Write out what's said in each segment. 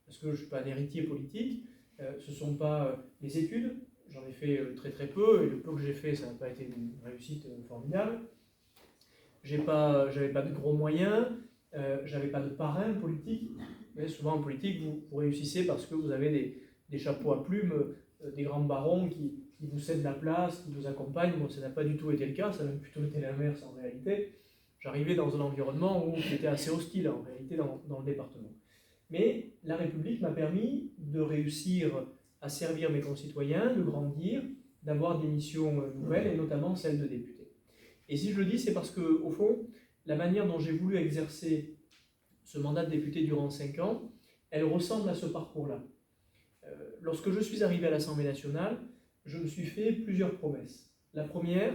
parce que je ne suis pas un héritier politique, ce ne sont pas les études, j'en ai fait très très peu, et le peu que j'ai fait, ça n'a pas été une réussite formidable. J'avais pas de gros moyens, j'avais pas de parrain politique, mais souvent en politique, vous réussissez parce que vous avez des chapeaux à plumes, des grands barons qui vous cèdent la place, qui vous accompagnent. Bon, ça n'a pas du tout été le cas, ça a même plutôt été l'inverse en réalité. J'arrivais dans un environnement qui était assez hostile en réalité dans le département. Mais la République m'a permis de réussir à servir mes concitoyens, de grandir, d'avoir des missions nouvelles, et notamment celle de député. Et si je le dis, c'est parce que, au fond, la manière dont j'ai voulu exercer ce mandat de député durant 5 ans, elle ressemble à ce parcours-là. Lorsque je suis arrivé à l'Assemblée nationale, je me suis fait plusieurs promesses. La première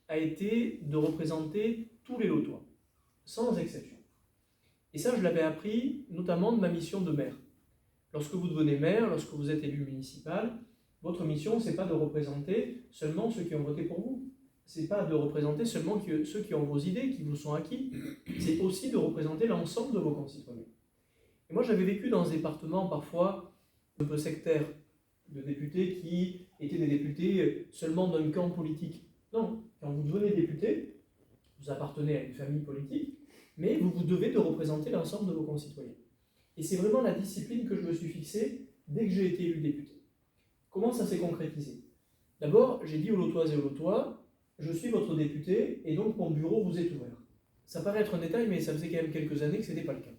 a été de représenter tous les Lotois, sans exception. Et ça, je l'avais appris notamment de ma mission de maire. Lorsque vous devenez maire, lorsque vous êtes élu municipal, votre mission, ce n'est pas de représenter seulement ceux qui ont voté pour vous. Ce n'est pas de représenter seulement ceux qui ont vos idées, qui vous sont acquis. C'est aussi de représenter l'ensemble de vos concitoyens. Et moi, j'avais vécu dans ce département parfois un peu sectaire, de députés qui étaient des députés seulement d'un camp politique. Non, quand vous devenez député, vous appartenez à une famille politique, mais vous devez de représenter l'ensemble de vos concitoyens. Et c'est vraiment la discipline que je me suis fixée dès que j'ai été élu député. Comment ça s'est concrétisé? D'abord, j'ai dit aux Lotoises et aux Lotois, je suis votre député et donc mon bureau vous est ouvert. Ça paraît être un détail, mais ça faisait quand même quelques années que ce n'était pas le cas.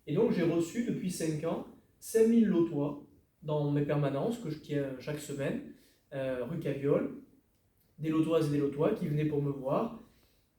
Et donc j'ai reçu depuis 5 ans 5000 Lotois dans mes permanences que je tiens chaque semaine, rue Caviole, des Lotoises et des Lotois qui venaient pour me voir,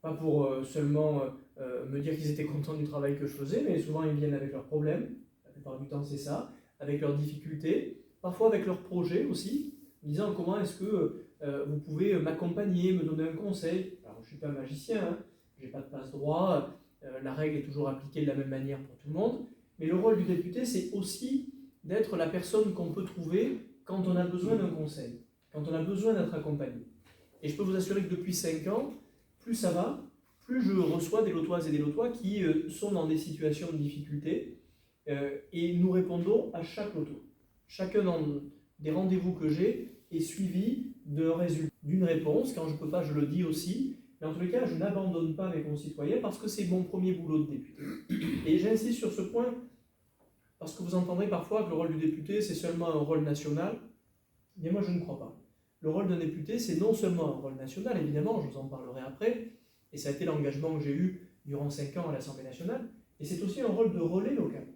pas pour seulement me dire qu'ils étaient contents du travail que je faisais, mais souvent ils viennent avec leurs problèmes, la plupart du temps c'est ça, avec leurs difficultés, parfois avec leurs projets aussi, en disant comment est-ce que vous pouvez m'accompagner, me donner un conseil. Alors je ne suis pas magicien, hein, je n'ai pas de passe-droit, la règle est toujours appliquée de la même manière pour tout le monde, mais le rôle du député c'est aussi d'être la personne qu'on peut trouver quand on a besoin d'un conseil, quand on a besoin d'être accompagné. Et je peux vous assurer que depuis 5 ans, plus ça va, plus je reçois des Lotoises et des Lotois qui sont dans des situations de difficulté et nous répondons à chaque loto. Chacun des rendez-vous que j'ai est suivi d'un résultat, d'une réponse. Quand je ne peux pas, je le dis aussi. Mais en tous les cas, je n'abandonne pas mes concitoyens parce que c'est mon premier boulot de député. Et j'insiste sur ce point parce que vous entendrez parfois que le rôle du député, c'est seulement un rôle national. Mais moi, je ne crois pas. Le rôle d'un député, c'est non seulement un rôle national, évidemment, je vous en parlerai après, et ça a été l'engagement que j'ai eu durant 5 ans à l'Assemblée nationale, et c'est aussi un rôle de relais local.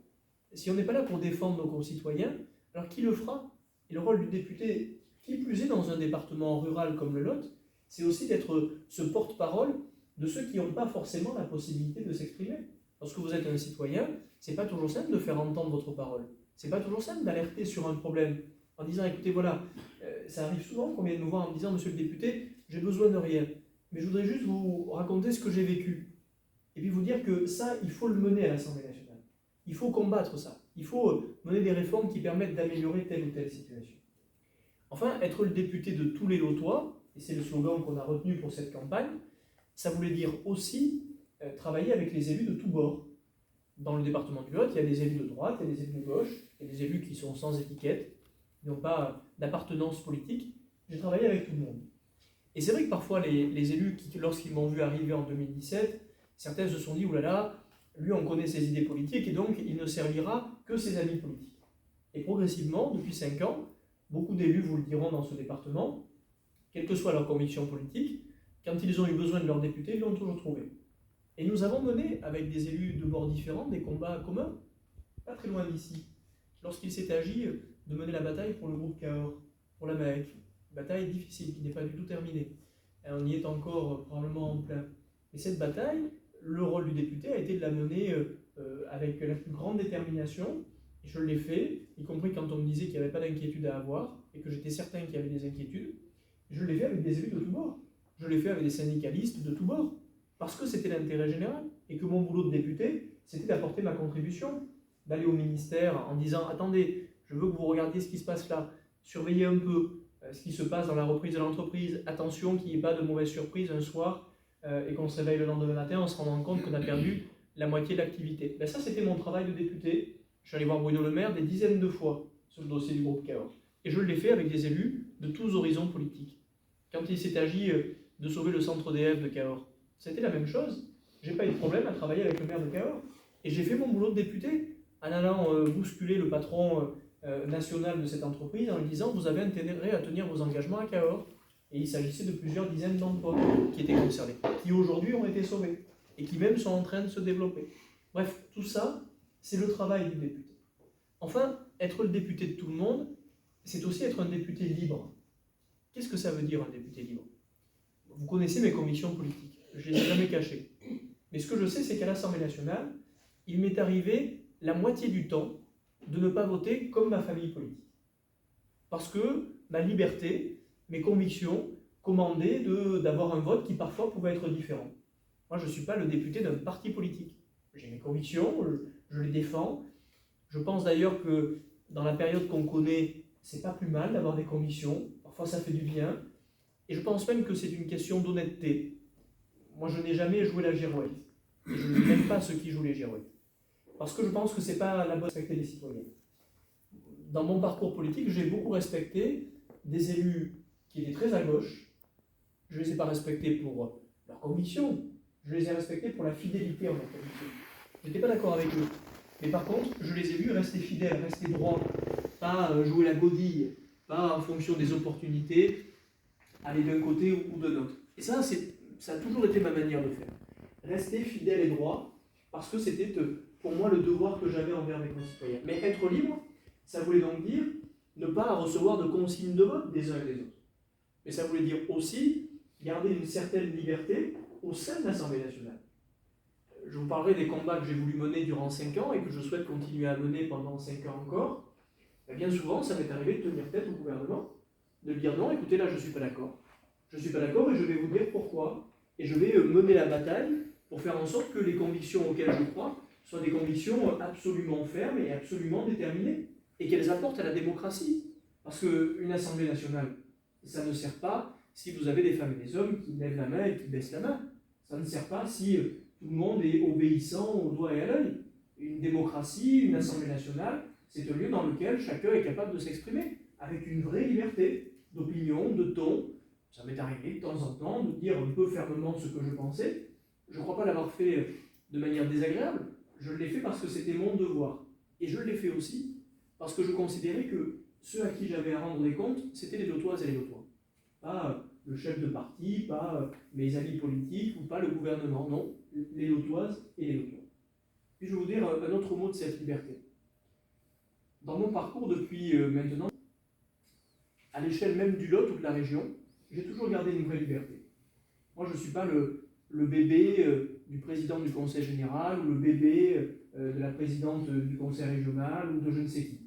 Si on n'est pas là pour défendre nos concitoyens, alors qui le fera? Et le rôle du député, qui plus est dans un département rural comme le Lot, c'est aussi d'être ce porte-parole de ceux qui n'ont pas forcément la possibilité de s'exprimer. Lorsque vous êtes un citoyen, c'est pas toujours simple de faire entendre votre parole. C'est pas toujours simple d'alerter sur un problème en disant, écoutez, voilà, ça arrive souvent qu'on vienne nous voir en me disant, monsieur le député, j'ai besoin de rien, mais je voudrais juste vous raconter ce que j'ai vécu. Et puis vous dire que ça, il faut le mener à l'Assemblée nationale. Il faut combattre ça. Il faut mener des réformes qui permettent d'améliorer telle ou telle situation. Enfin, être le député de tous les Lotois, et c'est le slogan qu'on a retenu pour cette campagne, ça voulait dire aussi travailler avec les élus de tous bords. Dans le département du Lot, il y a des élus de droite, il y a des élus de gauche, il y a des élus qui sont sans étiquette, qui n'ont pas d'appartenance politique. J'ai travaillé avec tout le monde. Et c'est vrai que parfois, les élus, lorsqu'ils m'ont vu arriver en 2017, certains se sont dit, oulala, lui on connaît ses idées politiques et donc il ne servira que ses amis politiques. Et progressivement, depuis 5 ans, beaucoup d'élus vous le diront dans ce département, quelle que soit leur conviction politique, quand ils ont eu besoin de leurs députés, ils l'ont toujours trouvé. Et nous avons mené, avec des élus de bords différents, des combats communs, pas très loin d'ici, lorsqu'il s'est agi de mener la bataille pour le groupe Cahors, pour la MAEC. Bataille difficile, qui n'est pas du tout terminée. Et on y est encore probablement en plein. Et cette bataille, le rôle du député a été de la mener avec la plus grande détermination, et je l'ai fait, y compris quand on me disait qu'il n'y avait pas d'inquiétude à avoir, et que j'étais certain qu'il y avait des inquiétudes. Je l'ai fait avec des élus de tous bords. Je l'ai fait avec des syndicalistes de tous bords. Parce que c'était l'intérêt général, et que mon boulot de député, c'était d'apporter ma contribution, d'aller au ministère en disant « Attendez, je veux que vous regardiez ce qui se passe là, surveillez un peu ce qui se passe dans la reprise de l'entreprise, attention qu'il n'y ait pas de mauvaise surprise un soir et qu'on se réveille le lendemain matin en se rendant compte qu'on a perdu la moitié de l'activité. » Ça, c'était mon travail de député. Je suis allé voir Bruno Le Maire des dizaines de fois sur le dossier du groupe Cahors. Et je l'ai fait avec des élus de tous horizons politiques. Quand il s'est agi de sauver le centre EDF de Cahors, c'était la même chose. Je n'ai pas eu de problème à travailler avec le maire de Cahors. Et j'ai fait mon boulot de député en allant bousculer le patron national de cette entreprise en lui disant « Vous avez intérêt à tenir vos engagements à Cahors ». Et il s'agissait de plusieurs dizaines d'emplois qui étaient concernés, qui aujourd'hui ont été sauvés et qui même sont en train de se développer. Bref, tout ça, c'est le travail du député. Enfin, être le député de tout le monde, c'est aussi être un député libre. Qu'est-ce que ça veut dire un député libre? Vous connaissez mes convictions politiques, je ne les ai jamais cachées. Mais ce que je sais, c'est qu'à l'Assemblée nationale, il m'est arrivé la moitié du temps de ne pas voter comme ma famille politique. Parce que ma liberté, mes convictions commandaient d'avoir un vote qui parfois pouvait être différent. Moi, je ne suis pas le député d'un parti politique. J'ai mes convictions, je les défends. Je pense d'ailleurs que dans la période qu'on connaît, c'est pas plus mal d'avoir des convictions. Parfois, ça fait du bien. Et je pense même que c'est une question d'honnêteté. Moi, je n'ai jamais joué la girouette. Et je n'aime pas ceux qui jouent les girouettes. Parce que je pense que ce n'est pas la bonne respecter les citoyens. Dans mon parcours politique, j'ai beaucoup respecté des élus qui étaient très à gauche. Je ne les ai pas respectés pour leurs convictions. Je les ai respectés pour la fidélité en leurs convictions. Je n'étais pas d'accord avec eux. Mais par contre, je les ai vus rester fidèles, rester droits. Pas jouer la godille. Pas en fonction des opportunités, aller d'un côté ou de l'autre. Et ça a toujours été ma manière de faire. Rester fidèle et droit, parce que c'était pour moi le devoir que j'avais envers mes concitoyens. Mais être libre, ça voulait donc dire ne pas recevoir de consignes de vote des uns et des autres. Mais ça voulait dire aussi garder une certaine liberté au sein de l'Assemblée nationale. Je vous parlerai des combats que j'ai voulu mener durant 5 ans et que je souhaite continuer à mener pendant 5 ans encore. Et bien souvent, ça m'est arrivé de tenir tête au gouvernement, de dire non, écoutez, là je ne suis pas d'accord. Je ne suis pas d'accord et je vais vous dire pourquoi. Et je vais mener la bataille pour faire en sorte que les convictions auxquelles je crois soient des convictions absolument fermes et absolument déterminées, et qu'elles apportent à la démocratie. Parce qu'une Assemblée nationale, ça ne sert pas si vous avez des femmes et des hommes qui lèvent la main et qui baissent la main. Ça ne sert pas si tout le monde est obéissant au doigt et à l'œil. Une démocratie, une Assemblée nationale, c'est un lieu dans lequel chacun est capable de s'exprimer, avec une vraie liberté d'opinion, de ton. Ça m'est arrivé de temps en temps de dire un peu fermement ce que je pensais. Je ne crois pas l'avoir fait de manière désagréable, je l'ai fait parce que c'était mon devoir. Et je l'ai fait aussi parce que je considérais que ceux à qui j'avais à rendre des comptes, c'était les Lotoises et les Lotois. Pas le chef de parti, pas mes amis politiques, ou pas le gouvernement, non, les Lotoises et les Lotois. Puis je vais vous dire un autre mot de cette liberté. Dans mon parcours depuis maintenant, à l'échelle même du Lot ou de la région, j'ai toujours gardé une vraie liberté. Moi, je ne suis pas le bébé du président du conseil général ou le bébé de la présidente du conseil régional ou de je ne sais qui.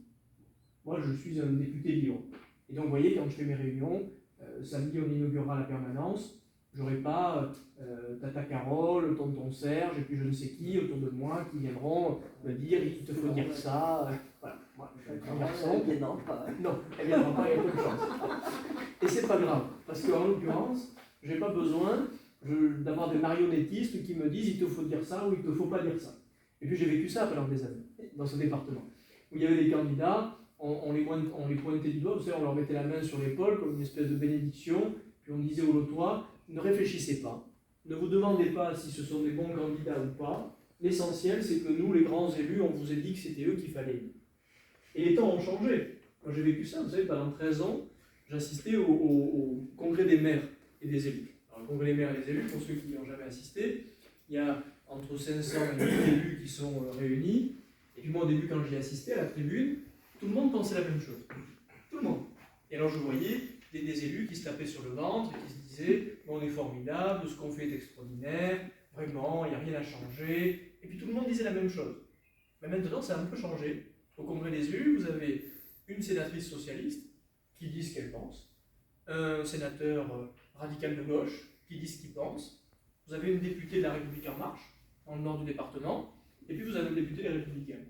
Moi, je suis un député libre. Et donc, vous voyez, quand je fais mes réunions, samedi, on inaugurera la permanence, je n'aurai pas Tata Carole, tonton Serge et puis je ne sais qui autour de moi qui viendront me dire il te faut dire ça. Voilà. Moi, je suis un garçon. Non, elle ne viendra pas, il y a peu de chance. Et c'est pas grave, parce qu'en l'occurrence, je n'ai pas besoin d'avoir des marionnettistes qui me disent il te faut dire ça ou il ne te faut pas dire ça. Et puis j'ai vécu ça pendant des années, dans ce département, où il y avait des candidats, on les pointait du doigt, vous savez, on leur mettait la main sur l'épaule comme une espèce de bénédiction, puis on disait aux Lotois, ne réfléchissez pas, ne vous demandez pas si ce sont des bons candidats ou pas, l'essentiel c'est que nous, les grands élus, on vous a dit que c'était eux qu'il fallait. Et les temps ont changé. Quand j'ai vécu ça, vous savez, pendant 13 ans, j'assistais au congrès des maires et des élus. Alors, le congrès des maires et des élus, pour ceux qui n'y ont jamais assisté, il y a entre 500 et 1000 élus qui sont réunis. Et puis moi, au début, quand j'y assistais à la tribune, tout le monde pensait la même chose. Tout le monde. Et alors, je voyais des élus qui se tapaient sur le ventre et qui se disaient « on est formidable, ce qu'on fait est extraordinaire, vraiment, il n'y a rien à changer ». Et puis tout le monde disait la même chose. Mais maintenant, ça a un peu changé. Au congrès des élus, vous avez une sénatrice socialiste qui dit ce qu'elle pense, un sénateur radical de gauche qui dit ce qu'il pense, vous avez une députée de la République En Marche, dans le nord du département, et puis vous avez un député des Républicains.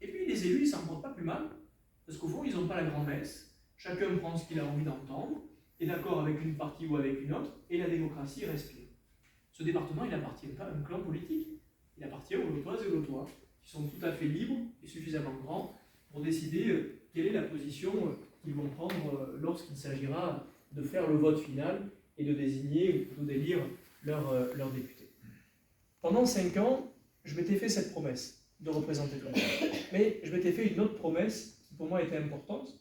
Et puis les élus, ils s'en portent pas plus mal, parce qu'au fond, ils n'ont pas la grand-messe, chacun prend ce qu'il a envie d'entendre, est d'accord avec une partie ou avec une autre, et la démocratie respire. Ce département, il n'appartient pas à un clan politique, il appartient aux Lotoises et aux Lotois. qui sont tout à fait libres et suffisamment grands pour décider quelle est la position qu'ils vont prendre lorsqu'il s'agira de faire le vote final et de désigner ou plutôt d'élire leur député. Pendant 5 ans, je m'étais fait cette promesse de représenter tout le monde. Mais je m'étais fait une autre promesse qui pour moi était importante,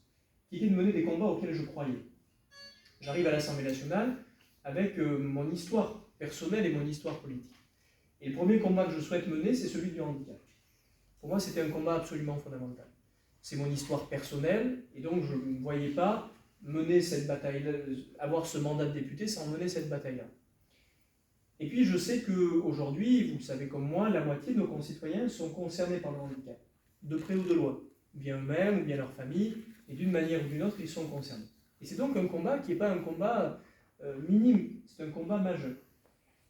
qui était de mener des combats auxquels je croyais. J'arrive à l'Assemblée nationale avec mon histoire personnelle et mon histoire politique. Et le premier combat que je souhaite mener, c'est celui du handicap. Pour moi, c'était un combat absolument fondamental. C'est mon histoire personnelle, et donc je ne voyais pas mener cette bataille-là, avoir ce mandat de député sans mener cette bataille-là. Et puis je sais qu'aujourd'hui, vous le savez comme moi, la moitié de nos concitoyens sont concernés par le handicap, de près ou de loin, bien eux-mêmes ou bien leur famille, et d'une manière ou d'une autre, ils sont concernés. Et c'est donc un combat qui n'est pas un combat minime, c'est un combat majeur.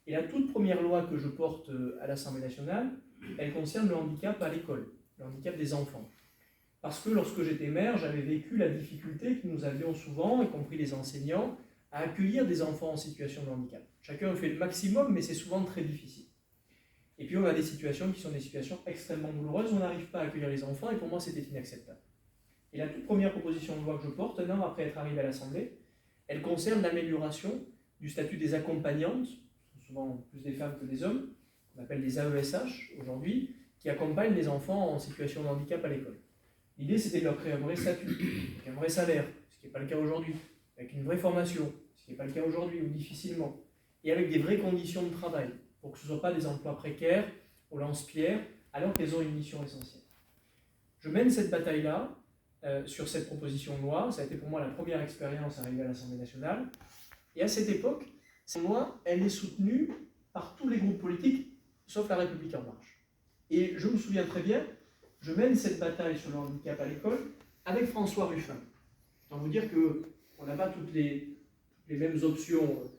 Et la toute première loi que je porte à l'Assemblée nationale, elle concerne le handicap à l'école, le handicap des enfants. Parce que lorsque j'étais maire, j'avais vécu la difficulté que nous avions souvent, y compris les enseignants, à accueillir des enfants en situation de handicap. Chacun fait le maximum, mais c'est souvent très difficile. Et puis on a des situations qui sont des situations extrêmement douloureuses, on n'arrive pas à accueillir les enfants, et pour moi c'était inacceptable. Et la toute première proposition de loi que je porte, un an après être arrivé à l'Assemblée, elle concerne l'amélioration du statut des accompagnantes, souvent plus des femmes que des hommes, qu'on appelle des AESH aujourd'hui, qui accompagnent les enfants en situation de handicap à l'école. L'idée, c'était de leur créer un vrai statut, avec un vrai salaire, ce qui n'est pas le cas aujourd'hui, avec une vraie formation, ce qui n'est pas le cas aujourd'hui, ou difficilement, et avec des vraies conditions de travail, pour que ce ne soit pas des emplois précaires, au lance-pierre, alors qu'elles ont une mission essentielle. Je mène cette bataille-là sur cette proposition de loi, ça a été pour moi la première expérience arrivée à l'Assemblée nationale, et à cette époque, cette loi, elle est soutenue par tous les groupes politiques, sauf La République En Marche. Et je me souviens très bien, je mène cette bataille sur le handicap à l'école avec François Ruffin. Autant vous dire qu'on n'a pas toutes les mêmes options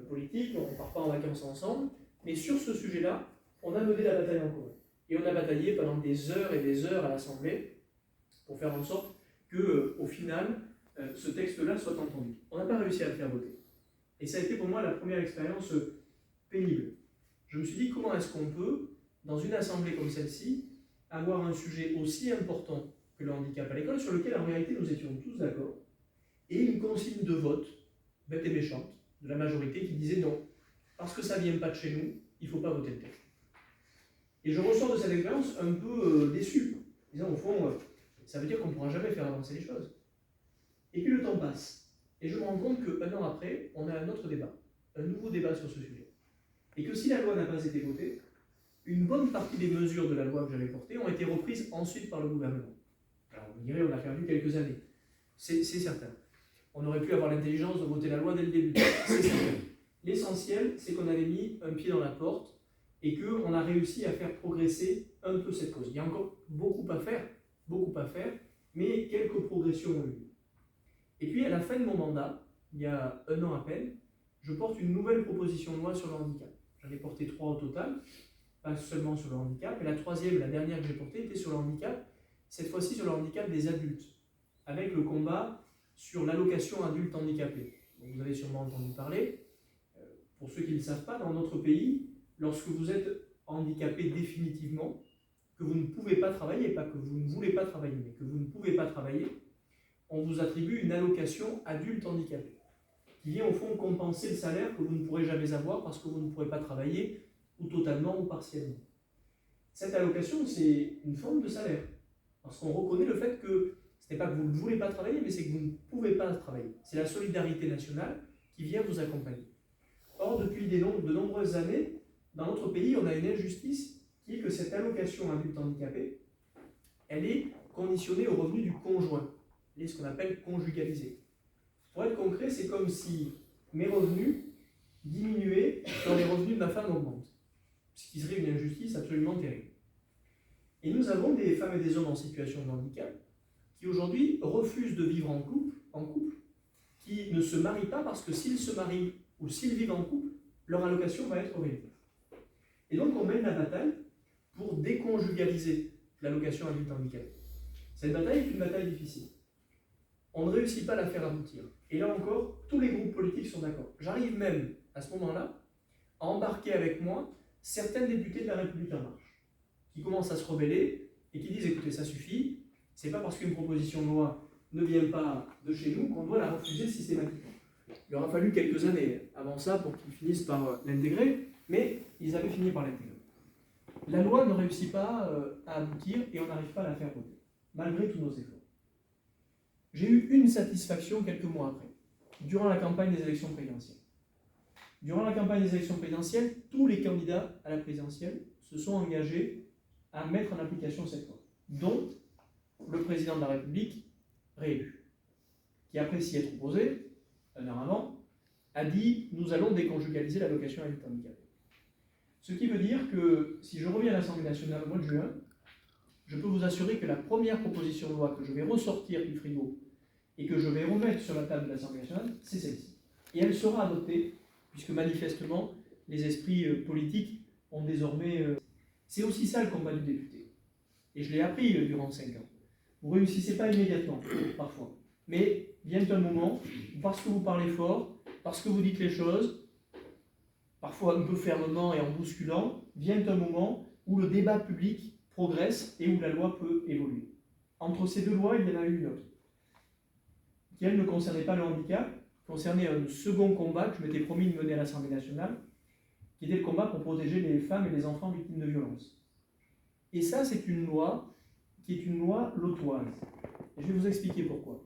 politiques, on ne part pas en vacances ensemble, mais sur ce sujet-là, on a mené la bataille en commun. Et on a bataillé pendant des heures et des heures à l'Assemblée pour faire en sorte qu'au final, ce texte-là soit entendu. On n'a pas réussi à le faire voter. Et ça a été pour moi la première expérience pénible. Je me suis dit, comment est-ce qu'on peut, dans une assemblée comme celle-ci, avoir un sujet aussi important que le handicap à l'école, sur lequel en réalité nous étions tous d'accord, et une consigne de vote, bête et méchante, de la majorité qui disait non, parce que ça ne vient pas de chez nous, il ne faut pas voter le texte. Et je ressors de cette expérience un peu déçu, disant au fond, ça veut dire qu'on ne pourra jamais faire avancer les choses. Et puis le temps passe, et je me rends compte qu'un an après, on a un autre débat, un nouveau débat sur ce sujet. Et que si la loi n'a pas été votée, une bonne partie des mesures de la loi que j'avais portée ont été reprises ensuite par le gouvernement. Alors vous me direz, on a perdu quelques années. C'est certain. On aurait pu avoir l'intelligence de voter la loi dès le début. C'est certain. L'essentiel, c'est qu'on avait mis un pied dans la porte et qu'on a réussi à faire progresser un peu cette cause. Il y a encore beaucoup à faire, mais quelques progressions ont eu lieu. Et puis, à la fin de mon mandat, il y a un an à peine, je porte une nouvelle proposition de loi sur le handicap. J'en ai porté 3 au total, pas seulement sur le handicap, et la troisième, la dernière que j'ai portée, était sur le handicap, cette fois-ci sur le handicap des adultes, avec le combat sur l'allocation adulte handicapé. Donc, vous avez sûrement entendu parler. Pour ceux qui ne le savent pas, dans notre pays, lorsque vous êtes handicapé définitivement, que vous ne pouvez pas travailler, pas que vous ne voulez pas travailler, mais que vous ne pouvez pas travailler, on vous attribue une allocation adulte handicapé, qui vient au fond compenser le salaire que vous ne pourrez jamais avoir parce que vous ne pourrez pas travailler, ou totalement ou partiellement. Cette allocation, c'est une forme de salaire, parce qu'on reconnaît le fait que ce n'est pas que vous ne voulez pas travailler, mais c'est que vous ne pouvez pas travailler. C'est la solidarité nationale qui vient vous accompagner. Or, depuis de nombreuses années, dans notre pays, on a une injustice qui est que cette allocation adulte handicapé, elle est conditionnée au revenu du conjoint. Elle est ce qu'on appelle conjugalisée. Pour être concret, c'est comme si mes revenus diminuaient quand les revenus de ma femme augmentent. Ce qui serait une injustice absolument terrible. Et nous avons des femmes et des hommes en situation de handicap qui aujourd'hui refusent de vivre en couple, qui ne se marient pas parce que s'ils se marient ou s'ils vivent en couple, leur allocation va être réduite. Et donc on mène la bataille pour déconjugaliser l'allocation adulte handicapé. Cette bataille est une bataille difficile. On ne réussit pas à la faire aboutir. Et là encore, tous les groupes politiques sont d'accord. J'arrive même, à ce moment-là, à embarquer avec moi certains députés de La République En Marche, qui commencent à se rebeller et qui disent écoutez, ça suffit, c'est pas parce qu'une proposition de loi ne vient pas de chez nous qu'on doit la refuser systématiquement. Il aura fallu quelques années avant ça pour qu'ils finissent par l'intégrer, mais ils avaient fini par l'intégrer. La loi ne réussit pas à aboutir et on n'arrive pas à la faire voter, malgré tous nos efforts. J'ai eu une satisfaction quelques mois après, durant la campagne des élections présidentielles. Durant la campagne des élections présidentielles, tous les candidats à la présidentielle se sont engagés à mettre en application cette loi, dont le président de la République réélu, qui après s'y être opposé, un an avant, a dit « nous allons déconjugaliser l'allocation adulte handicapé ». Ce qui veut dire que si je reviens à l'Assemblée nationale au mois de juin, je peux vous assurer que la première proposition de loi que je vais ressortir du frigo et que je vais remettre sur la table de l'Assemblée nationale, c'est celle-ci. Et elle sera adoptée, puisque manifestement, les esprits politiques ont désormais... C'est aussi ça le combat du député. Et je l'ai appris durant 5 ans. Vous ne réussissez pas immédiatement, parfois. Mais vient un moment, parce que vous parlez fort, parce que vous dites les choses, parfois un peu fermement et en bousculant, vient un moment où le débat public progresse et où la loi peut évoluer. Entre ces deux lois, il y en a eu une autre, qui elle ne concernait pas le handicap, concernait un second combat que je m'étais promis de mener à l'Assemblée nationale, qui était le combat pour protéger les femmes et les enfants victimes de violences. Et ça, c'est une loi qui est une loi lotoise. Et je vais vous expliquer pourquoi.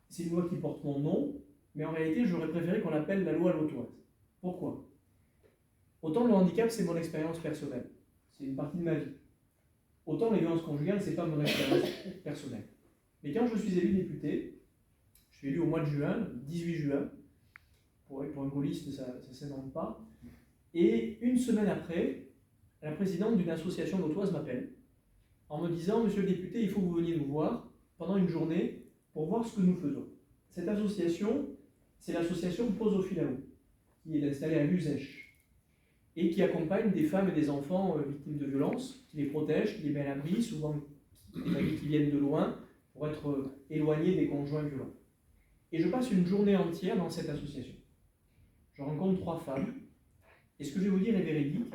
C'est une loi qui porte mon nom, mais en réalité, j'aurais préféré qu'on l'appelle la loi lotoise. Pourquoi ? Autant le handicap, c'est mon expérience personnelle. C'est une partie de ma vie. Autant les violences conjugales, c'est pas mon expérience personnelle. Mais quand je suis élu député, je suis élu au mois de juin, le 18 juin, pour un gaulliste, ça ne s'invente pas, et une semaine après, la présidente d'une association lotoise m'appelle, en me disant « Monsieur le député, il faut que vous veniez nous voir pendant une journée pour voir ce que nous faisons ». Cette association, c'est l'association Posophilao, qui est installée à Luzèche, et qui accompagne des femmes et des enfants victimes de violences, qui les protège, qui les met à l'abri, souvent des familles qui viennent de loin, pour être éloignées des conjoints violents. Et je passe une journée entière dans cette association. Je rencontre 3 femmes, et ce que je vais vous dire est véridique.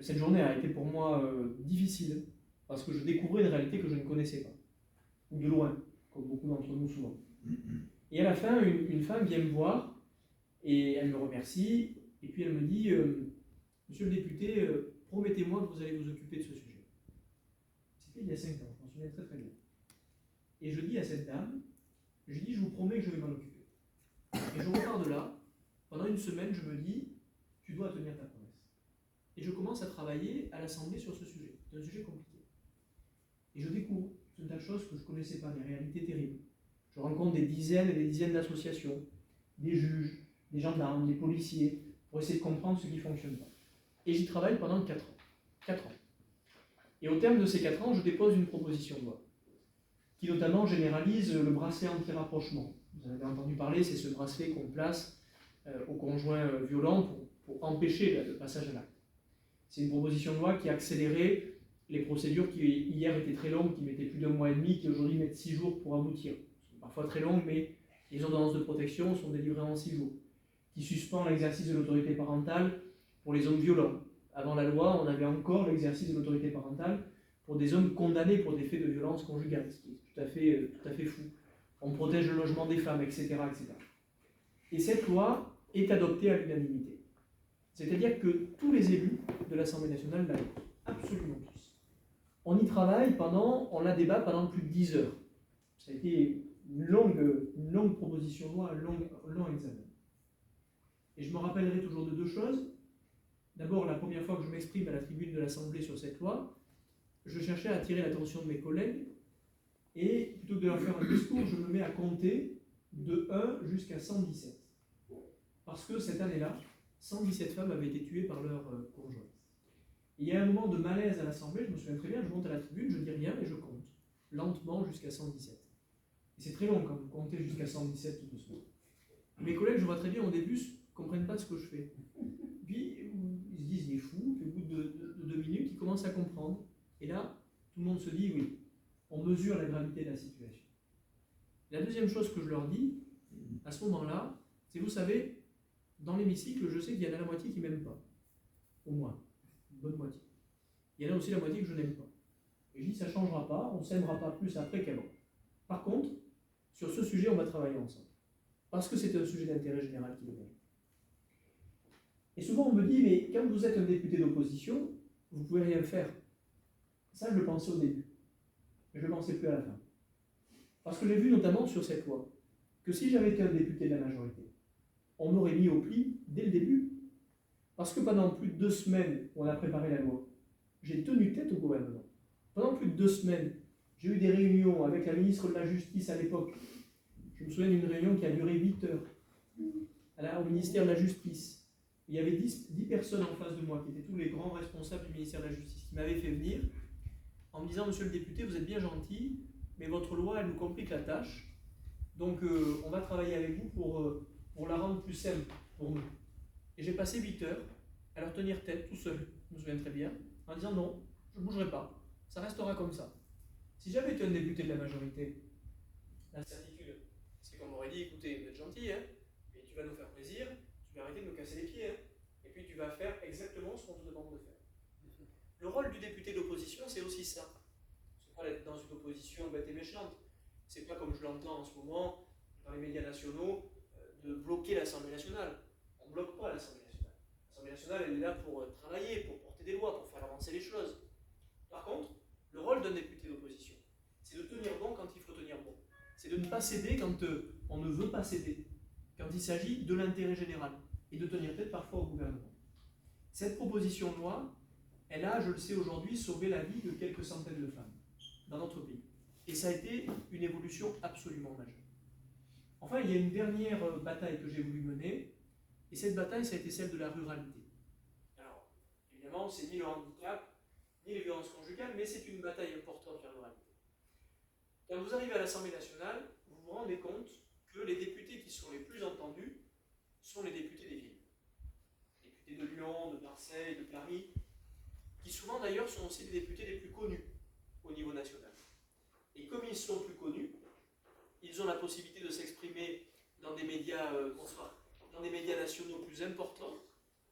Cette journée a été pour moi difficile, parce que je découvrais une réalité que je ne connaissais pas, ou de loin, comme beaucoup d'entre nous souvent. Et à la fin, une femme vient me voir, et elle me remercie, et puis elle me dit Monsieur le député, promettez-moi que vous allez vous occuper de ce sujet. C'était il y a 5 ans, je m'en souviens très très bien. Et je dis à cette dame, je vous promets que je vais m'en occuper. Et je repars de là, pendant une semaine, je me dis, tu dois tenir ta promesse. Et je commence à travailler à l'Assemblée sur ce sujet. C'est un sujet compliqué. Et je découvre tout un tas de choses que je ne connaissais pas, des réalités terribles. Je rencontre des dizaines et des dizaines d'associations, des juges, des gendarmes, des policiers, pour essayer de comprendre ce qui ne fonctionne pas. Et j'y travaille pendant 4 ans. 4 ans. Et au terme de ces 4 ans, je dépose une proposition de loi, qui notamment généralise le bracelet anti-rapprochement. Vous en avez entendu parler, c'est ce bracelet qu'on place aux conjoints violents pour empêcher le passage à l'acte. C'est une proposition de loi qui a accéléré les procédures qui hier étaient très longues, qui mettaient plus d'1 mois et demi, qui aujourd'hui mettent 6 jours pour aboutir. C'est parfois très longues, mais les ordonnances de protection sont délivrées en 6 jours. Qui suspend l'exercice de l'autorité parentale pour les hommes violents. Avant la loi, on avait encore l'exercice de l'autorité parentale pour des hommes condamnés pour des faits de violence conjugale, ce qui est tout à fait fou. On protège le logement des femmes, etc., etc. Et cette loi est adoptée à l'unanimité. C'est-à-dire que tous les élus de l'Assemblée nationale l'adoptent, absolument tous. On y travaille on la débat pendant plus de 10 heures. Ça a été une longue proposition de loi, un long examen. Et je me rappellerai toujours de 2 choses. D'abord, la première fois que je m'exprime à la tribune de l'Assemblée sur cette loi, je cherchais à attirer l'attention de mes collègues, et plutôt que de leur faire un discours, je me mets à compter de 1 jusqu'à 117. Parce que cette année-là, 117 femmes avaient été tuées par leur conjoint. Il y a un moment de malaise à l'Assemblée, je me souviens très bien, je monte à la tribune, je dis rien et je compte, lentement jusqu'à 117. Et c'est très long quand vous comptez jusqu'à 117 tout doucement. Mes collègues, je vois très bien, au début, ne comprennent pas ce que je fais. Puis, ils se disent, il est fou, puis au bout de 2 minutes, ils commencent à comprendre. Et là, tout le monde se dit, oui, on mesure la gravité de la situation. La deuxième chose que je leur dis, à ce moment-là, c'est, vous savez, dans l'hémicycle, je sais qu'il y en a la moitié qui ne m'aiment pas. Au moins, une bonne moitié. Il y en a aussi la moitié que je n'aime pas. Et je dis, ça ne changera pas, on ne s'aimera pas plus après qu'avant. Par contre, sur ce sujet, on va travailler ensemble. Parce que c'est un sujet d'intérêt général qui est mérite. Et souvent, on me dit, mais quand vous êtes un député d'opposition, vous ne pouvez rien faire. Ça, je le pensais au début. Mais je ne le pensais plus à la fin. Parce que j'ai vu notamment sur cette loi, que si j'avais été un député de la majorité, on m'aurait mis au pli dès le début. Parce que pendant plus de 2 semaines, où on a préparé la loi, j'ai tenu tête au gouvernement. Pendant plus de 2 semaines, j'ai eu des réunions avec la ministre de la Justice à l'époque. Je me souviens d'une réunion qui a duré 8 heures au ministère de la Justice. Il y avait 10 personnes en face de moi, qui étaient tous les grands responsables du ministère de la Justice, qui m'avaient fait venir en me disant, monsieur le député, vous êtes bien gentil, mais votre loi, elle nous complique la tâche. Donc, on va travailler avec vous pour la rendre plus simple pour nous. Et j'ai passé 8 heures à leur tenir tête tout seul, je me souviens très bien, en disant non, je ne bougerai pas, ça restera comme ça. Si j'avais été un député de la majorité, la certitude, c'est qu'on m'aurait dit, écoutez, vous êtes gentil, hein, mais tu vas nous faire plaisir, tu vas arrêter de me casser les pieds, hein, et puis tu vas faire exactement ce qu'on te demande de faire. Le rôle du député d'opposition, c'est aussi ça. C'est pas d'être dans une opposition bête et méchante. C'est pas comme je l'entends en ce moment dans les médias nationaux, de bloquer l'Assemblée nationale. On ne bloque pas l'Assemblée nationale. L'Assemblée nationale, elle est là pour travailler, pour porter des lois, pour faire avancer les choses. Par contre, le rôle d'un député d'opposition, c'est de tenir bon quand il faut tenir bon. C'est de ne pas céder quand on ne veut pas céder. Quand il s'agit de l'intérêt général. Et de tenir tête parfois au gouvernement. Cette proposition de loi, elle a, je le sais aujourd'hui, sauvé la vie de quelques centaines de femmes dans notre pays. Et ça a été une évolution absolument majeure. Enfin, il y a une dernière bataille que j'ai voulu mener, et cette bataille, ça a été celle de la ruralité. Alors, évidemment, c'est ni le handicap, ni les violences conjugales, mais c'est une bataille importante, la ruralité. Quand vous arrivez à l'Assemblée nationale, vous vous rendez compte que les députés qui sont les plus entendus sont les députés des villes. Les députés de Lyon, de Marseille, de Paris, qui souvent d'ailleurs sont aussi les députés les plus connus au niveau national. Et comme ils sont plus connus, ils ont la possibilité de s'exprimer dans des médias, dans des médias nationaux plus importants,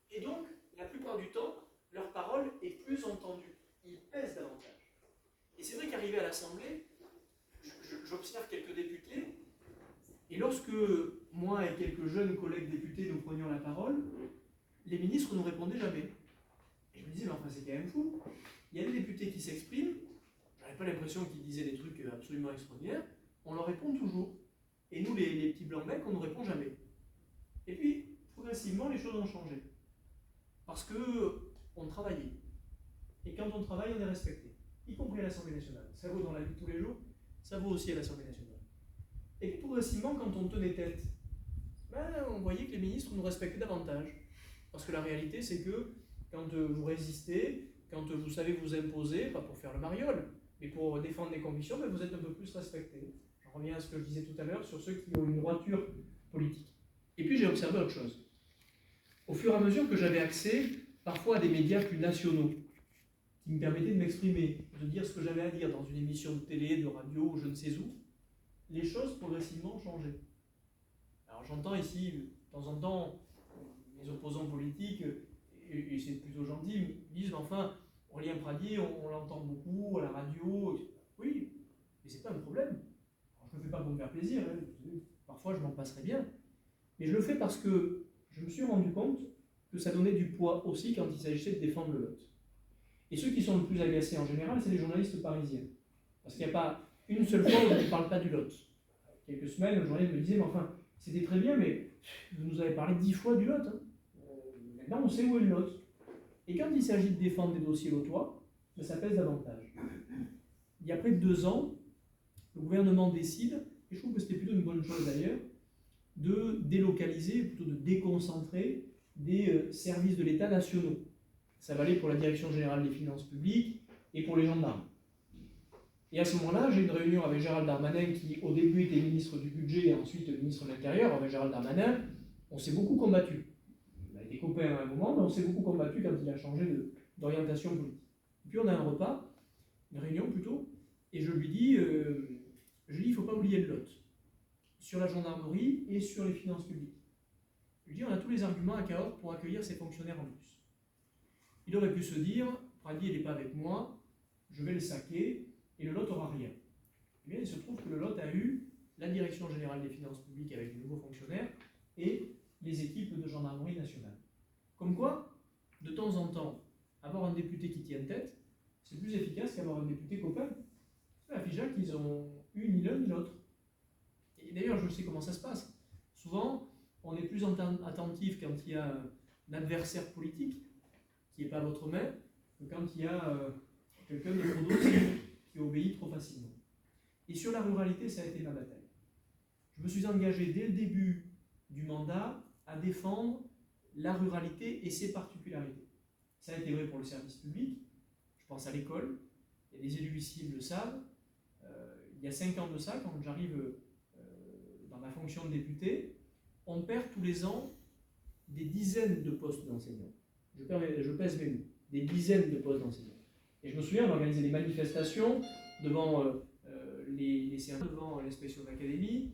et donc, la plupart du temps, leur parole est plus entendue. Ils pèsent davantage. Et c'est vrai qu'arrivé à l'Assemblée, j'observe quelques députés, et lorsque moi et quelques jeunes collègues députés nous prenions la parole, les ministres ne nous répondaient jamais. Et je me disais, mais enfin c'est quand même fou. Il y a des députés qui s'expriment, j'avais pas l'impression qu'ils disaient des trucs absolument extraordinaires, on leur répond toujours. Et nous, les petits blancs-becs, on ne répond jamais. Et puis, progressivement, les choses ont changé. Parce qu'on travaillait. Et quand on travaille, on est respecté. Y compris à l'Assemblée nationale. Ça vaut dans la vie de tous les jours, ça vaut aussi à l'Assemblée nationale. Et puis, progressivement, quand on tenait tête, on voyait que les ministres nous respectaient davantage. Parce que la réalité, c'est que quand vous résistez, quand vous savez vous imposer, pas pour faire le mariole, mais pour défendre des convictions, vous êtes un peu plus respecté. Je reviens à ce que je disais tout à l'heure sur ceux qui ont une droiture politique. Et puis j'ai observé autre chose. Au fur et à mesure que j'avais accès, parfois à des médias plus nationaux, qui me permettaient de m'exprimer, de dire ce que j'avais à dire dans une émission de télé, de radio, ou je ne sais où, les choses progressivement ont changé. Alors j'entends ici, de temps en temps, mes opposants politiques, et c'est plutôt gentil, me disent, enfin, Aurélien Pradier, on l'entend beaucoup à la radio. Oui, mais c'est pas un problème. Alors, je ne le fais pas pour me faire plaisir, hein. Parfois je m'en passerai bien. Mais je le fais parce que je me suis rendu compte que ça donnait du poids aussi quand il s'agissait de défendre le Lot. Et ceux qui sont le plus agacés en général, c'est les journalistes parisiens. Parce qu'il n'y a pas une seule fois où je ne parle pas du Lot. Quelques semaines, le journaliste me disait, mais enfin, c'était très bien, mais vous nous avez parlé 10 fois du Lot. Hein. Maintenant, on sait où est le Lot. Et quand il s'agit de défendre des dossiers lotois, ça pèse davantage. Il y a près de 2 ans, le gouvernement décide, et je trouve que c'était plutôt une bonne chose d'ailleurs, de délocaliser, plutôt de déconcentrer des services de l'État nationaux. Ça valait pour la Direction générale des finances publiques et pour les gendarmes. Et à ce moment-là, j'ai eu une réunion avec Gérald Darmanin, qui au début était ministre du Budget et ensuite ministre de l'Intérieur. Avec Gérald Darmanin, on s'est beaucoup combattu. On a été copains à un moment, mais on s'est beaucoup combattu quand il a changé d'orientation politique. Et puis on a un repas, une réunion plutôt, et je lui dis, il ne faut pas oublier le Lot, sur la gendarmerie et sur les finances publiques. Je lui dis, on a tous les arguments à Cahors pour accueillir ces fonctionnaires en plus. Il aurait pu se dire, Pradi, il n'est pas avec moi, je vais le saquer, et le Lot n'aura rien. Eh bien, il se trouve que le Lot a eu la Direction générale des finances publiques avec de nouveaux fonctionnaires et les équipes de gendarmerie nationale. Comme quoi, de temps en temps, avoir un député qui tient tête, c'est plus efficace qu'avoir un député copain. À Figeac, ils ont eu ni l'un ni l'autre. Et d'ailleurs, je sais comment ça se passe. Souvent, on est plus attentif quand il y a un adversaire politique qui n'est pas à votre main que quand il y a quelqu'un de trop docile qui obéit trop facilement. Et sur la ruralité, ça a été ma bataille. Je me suis engagé dès le début du mandat à défendre la ruralité et ses particularités. Ça a été vrai pour le service public, je pense à l'école, et les élus ici le savent. Il y a 5 ans de ça, quand j'arrive dans ma fonction de député, on perd tous les ans des dizaines de postes d'enseignants. Je pèse mes mots, des dizaines de postes d'enseignants. Et je me souviens d'organiser des manifestations devant les services, devant l'inspection d'académie,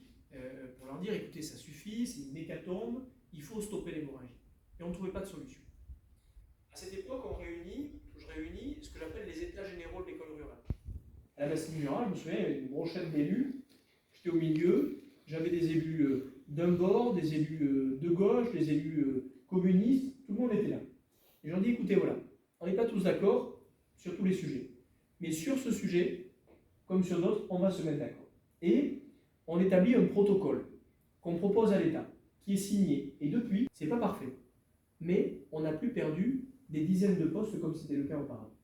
pour leur dire, écoutez, ça suffit, c'est une hécatombe, il faut stopper l'hémorragie. Et on ne trouvait pas de solution. À cette époque, je réunis ce que j'appelle les états généraux de l'école rurale. À la bassine murale, je me souviens, il y avait une brochette d'élus, j'étais au milieu, j'avais des élus d'un bord, des élus de gauche, des élus communistes, tout le monde était là. Et j'en dis, écoutez, voilà, on n'est pas tous d'accord sur tous les sujets. Mais sur ce sujet, comme sur d'autres, on va se mettre d'accord. Et on établit un protocole qu'on propose à l'État, qui est signé. Et depuis, c'est pas parfait. Mais on n'a plus perdu des dizaines de postes comme c'était le cas auparavant.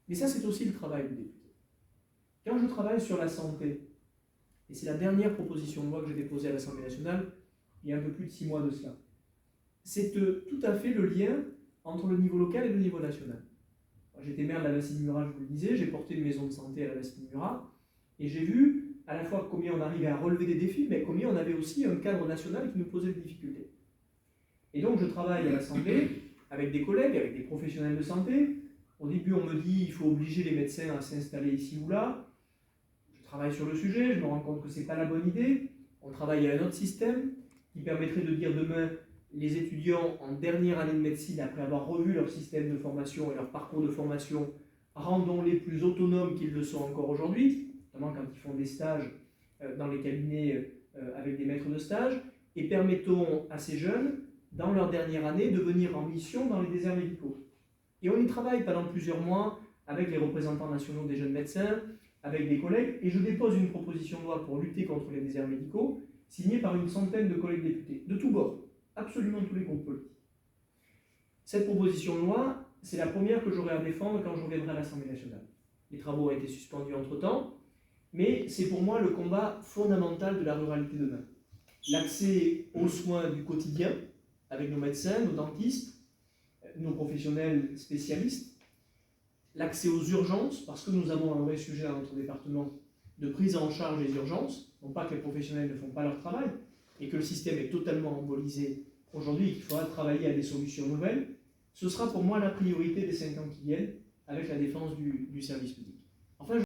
Mais ça, c'est aussi le travail du député. Quand je travaille sur la santé, et c'est la dernière proposition de loi que j'ai déposée à l'Assemblée nationale, il y a un peu plus de 6 mois de cela, c'est tout à fait le lien entre le niveau local et le niveau national. J'étais maire de la Bassine-Murat, je vous le disais, j'ai porté une maison de santé à la Bassine-Murat, et j'ai vu à la fois combien on arrivait à relever des défis, mais combien on avait aussi un cadre national qui nous posait des difficultés. Et donc je travaille à l'Assemblée avec des collègues, avec des professionnels de santé. Au début, on me dit qu'il faut obliger les médecins à s'installer ici ou là. Je travaille sur le sujet, je me rends compte que ce n'est pas la bonne idée. On travaille à un autre système qui permettrait de dire demain, les étudiants en dernière année de médecine, après avoir revu leur système de formation et leur parcours de formation, rendons-les plus autonomes qu'ils le sont encore aujourd'hui, notamment quand ils font des stages dans les cabinets avec des maîtres de stage, et permettons à ces jeunes, dans leur dernière année, de venir en mission dans les déserts médicaux. Et on y travaille pendant plusieurs mois avec les représentants nationaux des jeunes médecins, avec des collègues, et je dépose une proposition de loi pour lutter contre les déserts médicaux, signée par une centaine de collègues députés, de tous bords, absolument tous les groupes politiques. Cette proposition de loi, c'est la première que j'aurai à défendre quand je reviendrai à l'Assemblée nationale. Les travaux ont été suspendus entre-temps, mais c'est pour moi le combat fondamental de la ruralité demain. L'accès aux soins du quotidien, avec nos médecins, nos dentistes, nos professionnels spécialistes, l'accès aux urgences, parce que nous avons un vrai sujet dans notre département de prise en charge des urgences, non pas que les professionnels ne font pas leur travail, et que le système est totalement embolisé aujourd'hui et qu'il faudra travailler à des solutions nouvelles, ce sera pour moi la priorité des 5 ans qui viennent avec la défense du service public.